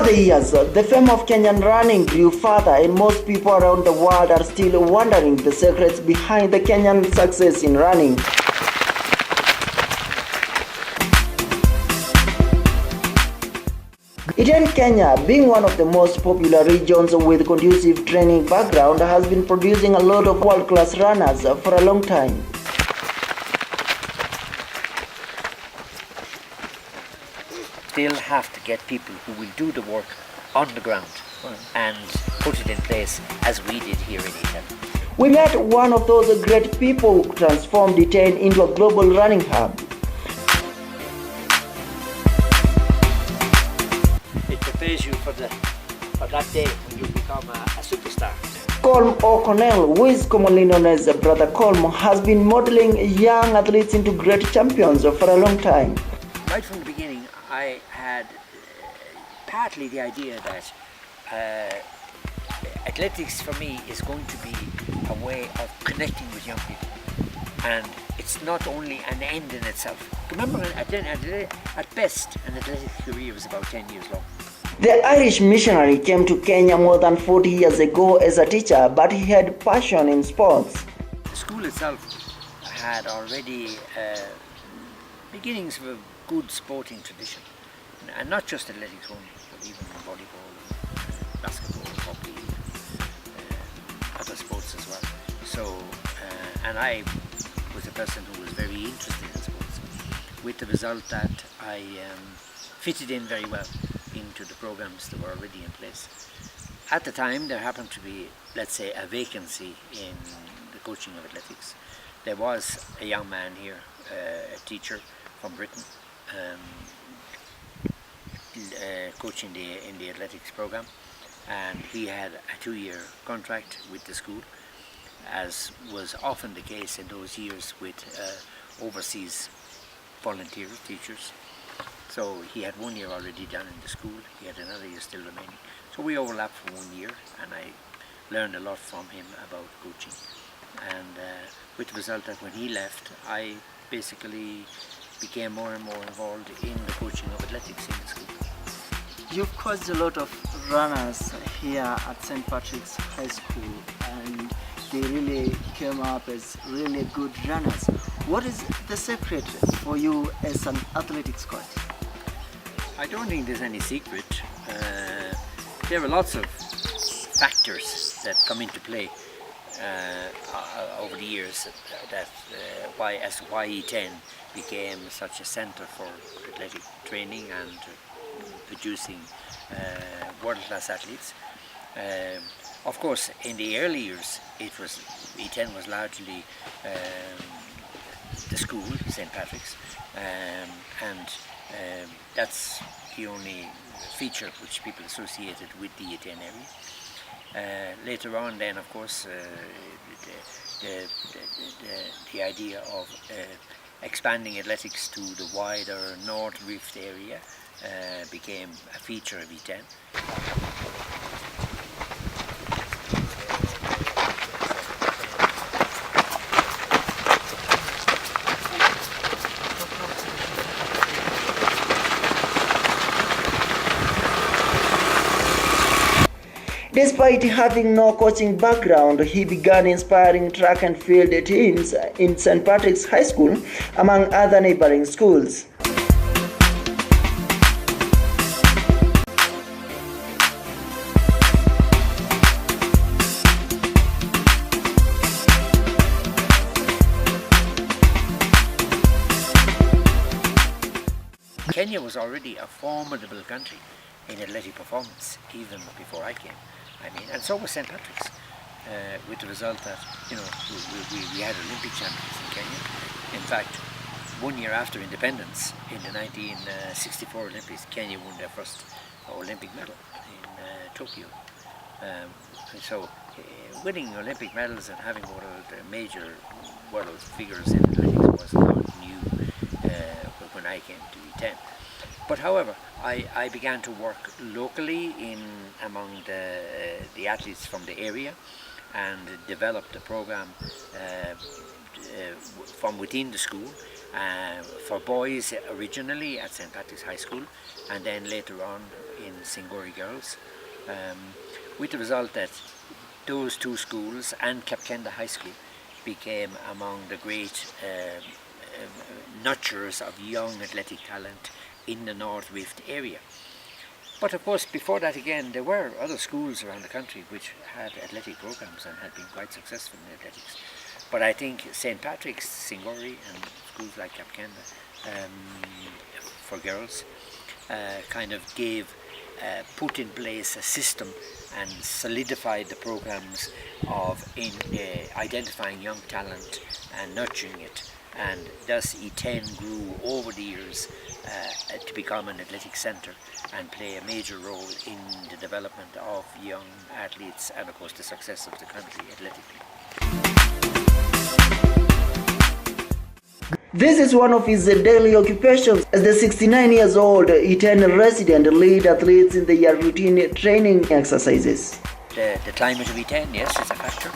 Over the years, the fame of Kenyan running grew further, and most people around the world are still wondering the secrets behind the Kenyan success in running. Iten Kenya, being one of the most popular regions with conducive training background, has been producing a lot of world-class runners for a long time. Still have to get people who will do the work on the ground and put it in place as we did here in Iten. We met one of those great people who transformed Iten into a global running hub. It prepares you for that day when you become a superstar. Colm O'Connell, who is commonly known as Brother Colm, has been modeling young athletes into great champions for a long time. Right from the beginning, I had partly the idea that athletics for me is going to be a way of connecting with young people, and it's not only an end in itself. Remember, at best, an athletic career is about 10 years long. The Irish missionary came to Kenya more than 40 years ago as a teacher, but he had passion in sports. The school itself had already beginnings of a good sporting tradition, and not just athletics only, but even volleyball, basketball, hockey, other sports as well. So, and I was a person who was very interested in sports, with the result that I fitted in very well into the programs that were already in place. At the time, there happened to be, let's say, a vacancy in the coaching of athletics. There was a young man here, a teacher from Britain, coaching in the athletics program, and he had a 2-year contract with the school, as was often the case in those years with overseas volunteer teachers. So he had 1 year already done in the school, he had another year still remaining. So we overlapped for 1 year, and I learned a lot from him about coaching. And with the result that when he left, I basically became more and more involved in the coaching of athletics in the school. You've coached a lot of runners here at St. Patrick's High School, and they really came up as really good runners. What is the secret for you as an athletics coach? I don't think there's any secret. There are lots of factors that come into play over the years that why E10 became such a centre for athletic training and producing world-class athletes. Of course, in the early years, E10 was largely the school, St. Patrick's, and that's the only feature which people associated with the E10 area. Later on, then, of course, the idea of expanding athletics to the wider North Rift area became a feature of E10. Despite having no coaching background, he began inspiring track and field teams in St. Patrick's High School, among other neighboring schools. Kenya was already a formidable country in athletic performance even before I came. And so was St. Patrick's, with the result that we had Olympic champions in Kenya. In fact, 1 year after independence, in the 1964 Olympics, Kenya won their first Olympic medal in Tokyo. So winning Olympic medals and having one of the major world figures in athletics was not new when I came to E10. But however, I began to work locally among the athletes from the area, and developed a program from within the school for boys originally at St. Patrick's High School, and then later on in Singori girls, with the result that those two schools and Kapkenda High School became among the great nurturers of young athletic talent in the North Rift area. But of course, before that again, there were other schools around the country which had athletic programs and had been quite successful in athletics. But I think St. Patrick's, Singori, and schools like Kapkenda for girls kind of put in place a system and solidified the programs of identifying young talent and nurturing it. And thus E10 grew over the years to become an athletic centre and play a major role in the development of young athletes and of course the success of the country athletically. This is one of his daily occupations. As the 69 years old E10 resident, lead athletes in their routine training exercises. The climate of E10, yes, is a factor.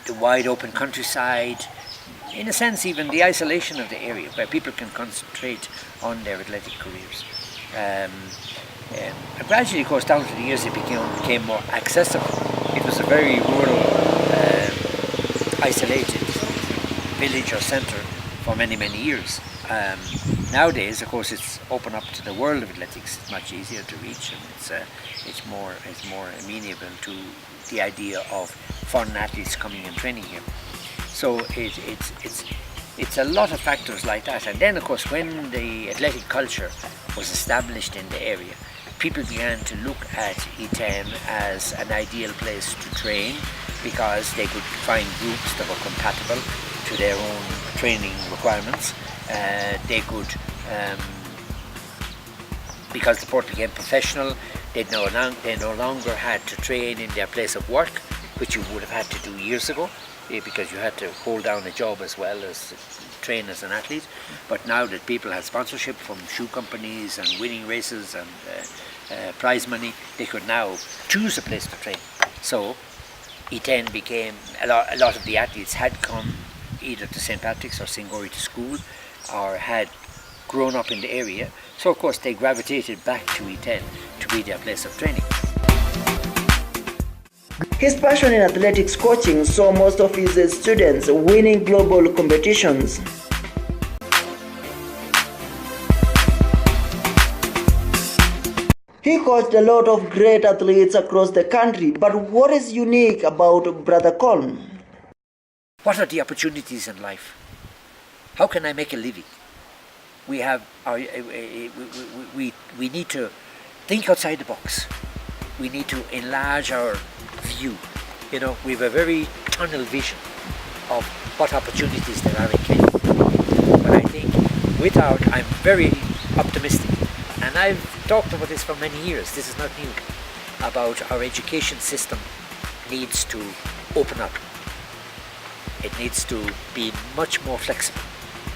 The wide open countryside, in a sense even the isolation of the area where people can concentrate on their athletic careers. And gradually, of course, down through the years it became more accessible. It was a very rural, isolated village or centre for many, many years. Nowadays, of course, it's open up to the world of athletics. It's much easier to reach, and it's more amenable to the idea of foreign athletes coming and training here. So it's a lot of factors like that. And then, of course, when the athletic culture was established in the area, people began to look at E10 as an ideal place to train because they could find groups that were compatible to their own training requirements. They could, because the sport became professional, they no longer had to train in their place of work, which you would have had to do years ago, because you had to hold down a job as well as train as an athlete. But now that people had sponsorship from shoe companies and winning races and prize money, they could now choose a place to train. So E10 became, a lot of the athletes had come either to St. Patrick's or Singori to school, or had grown up in the area. So of course they gravitated back to E10 to be their place of training. His passion in athletics coaching saw most of his students winning global competitions. He coached a lot of great athletes across the country, but what is unique about Brother Colm? What are the opportunities in life? How can I make a living? We have we need to think outside the box. We need to enlarge our view. You know, we have a very tunnel vision of what opportunities there are in Kenya. But I think I'm very optimistic, and I've talked about this for many years. This is not new. About our education system needs to open up. It needs to be much more flexible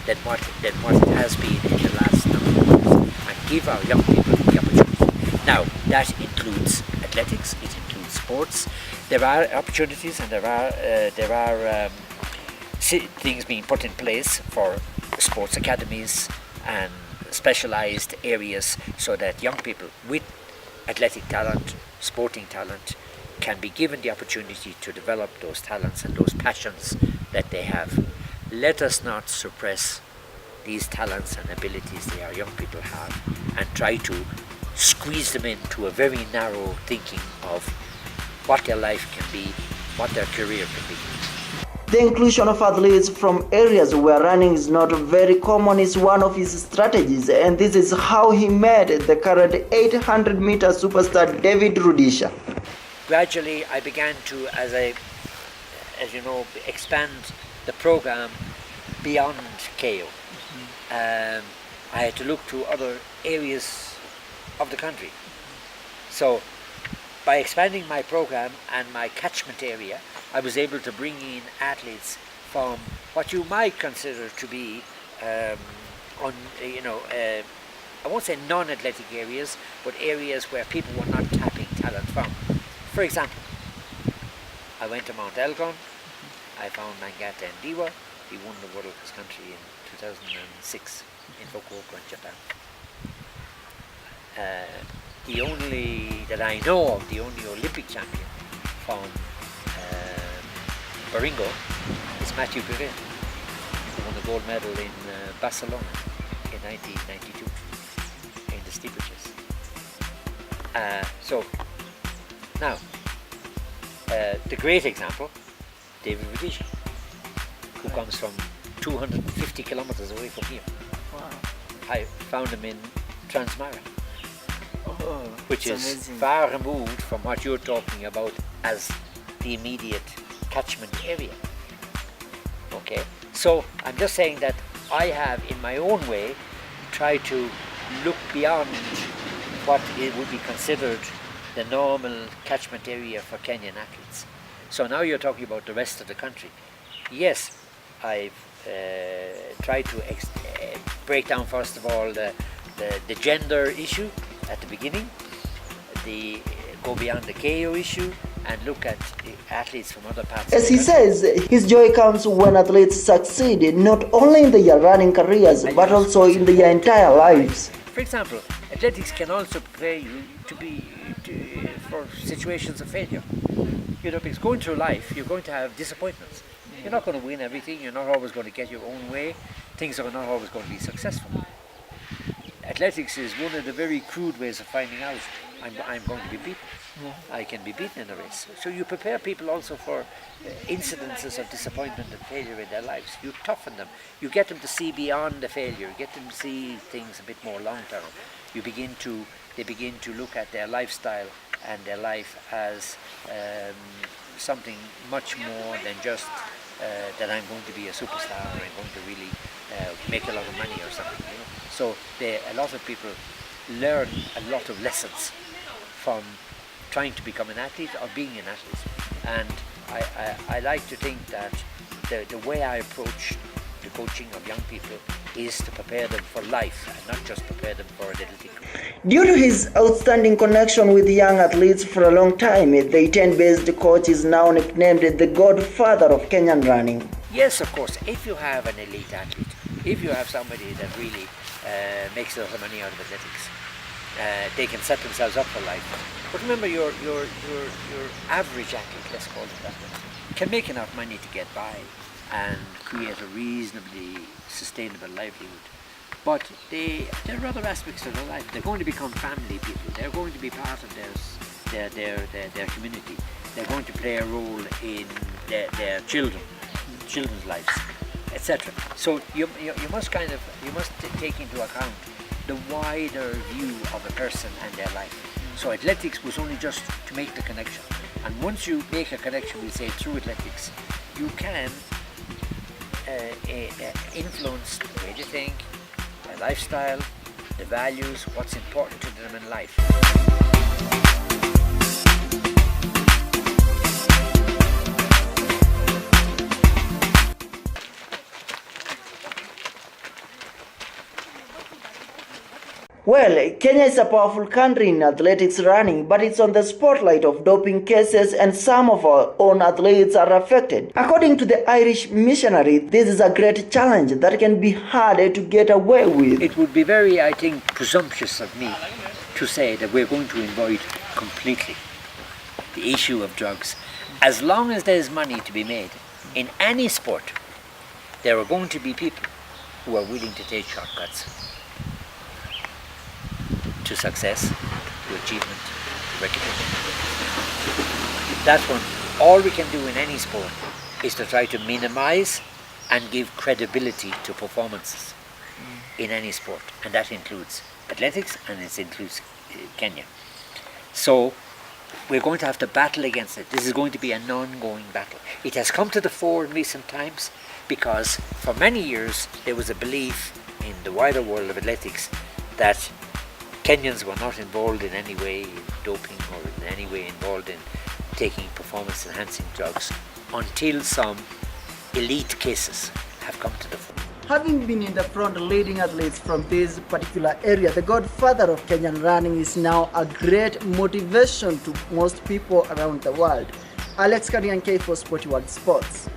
than what it has been in the last number of years, and give our young people the opportunity. Now, that includes athletics, it includes sports. There are opportunities, and there are things being put in place for sports academies and specialized areas so that young people with athletic talent, sporting talent, can be given the opportunity to develop those talents and those passions that they have. Let us not suppress these talents and abilities that our young people have and try to squeeze them into a very narrow thinking of what their life can be, what their career can be. The inclusion of athletes from areas where running is not very common is one of his strategies, and this is how he met the current 800-meter superstar David Rudisha. Gradually, I began to, as you know, expand the program beyond KO. I had to look to other areas of the country. So, by expanding my program and my catchment area, I was able to bring in athletes from what you might consider to be, I won't say non-athletic areas, but areas where people were not tapping talent from. For example, I went to Mount Elgon, I found Mangata and Diwa, He won the world of his country in 2006 in Fukuoka in Japan. The only, that I know of, the only Olympic champion from Baringo is Matthew Bevin, who won the gold medal in Barcelona in 1992 in the steeplechase. So now, the great example, David Rudisha, who comes from 250 kilometers away from here. Wow. I found him in Transmara, Oh, which it's is amazing. far removed from what you're talking about as the immediate catchment area. Okay, so I'm just saying that I have, in my own way, tried to look beyond what it would be considered the normal catchment area for Kenyan athletes. So now you're talking about the rest of the country. Yes, I've tried to break down first of all the gender issue at the beginning, go beyond the KO issue, and look at the athletes from other parts As of the he country. says, his joy comes when athletes succeed, not only in their running careers, but also in their entire lives. For example, athletics can also prepare you for situations of failure. You know, because going through life, you're going to have disappointments. You're not going to win everything. You're not always going to get your own way. Things are not always going to be successful. Athletics is one of the very crude ways of finding out I'm going to be beaten. I can be beaten in a race. So you prepare people also for incidences of disappointment and failure in their lives. You toughen them. You get them to see beyond the failure. You get them to see things a bit more long term. They begin to look at their lifestyle and their life as something much more than just that I'm going to be a superstar or I'm going to really make a lot of money or something. You know? So a lot of people learn a lot of lessons from trying to become an athlete or being an athlete. And I like to think that the way I approach the coaching of young people is to prepare them for life and not just prepare them for an athletic career. Due to his outstanding connection with young athletes for a long time, the Iten-based coach is now nicknamed the Godfather of Kenyan running. Yes, of course, if you have an elite athlete, if you have somebody that really makes a lot of money out of athletics, they can set themselves up for life. But remember, your average athlete, let's call it that way, can make enough money to get by and create a reasonably sustainable livelihood. But there are other aspects of their life. They're going to become family people. They're going to be part of their community. They're going to play a role in their children's lives, etc. So you must take into account the wider view of a person and their life. So athletics was only just to make the connection. And once you make a connection, we say through athletics, you can influence the way they think, their lifestyle, the values, what's important to them in life. Well, Kenya is a powerful country in athletics running, but it's on the spotlight of doping cases and some of our own athletes are affected. According to the Irish missionary, this is a great challenge that can be hard to get away with. It would be very, I think, presumptuous of me to say that we're going to avoid completely the issue of drugs. As long as there's money to be made in any sport, there are going to be people who are willing to take shortcuts to success, to achievement, to recognition. That's one. All we can do in any sport is to try to minimize and give credibility to performances in any sport, and that includes athletics and it includes Kenya. So we're going to have to battle against it. This is going to be an ongoing battle. It has come to the fore in recent times because for many years there was a belief in the wider world of athletics that Kenyans were not involved in any way in doping or in any way involved in taking performance-enhancing drugs until some elite cases have come to the fore. Having been in the front leading athletes from this particular area, the Godfather of Kenyan running is now a great motivation to most people around the world. Alex Kariankei for Sporty World Sports.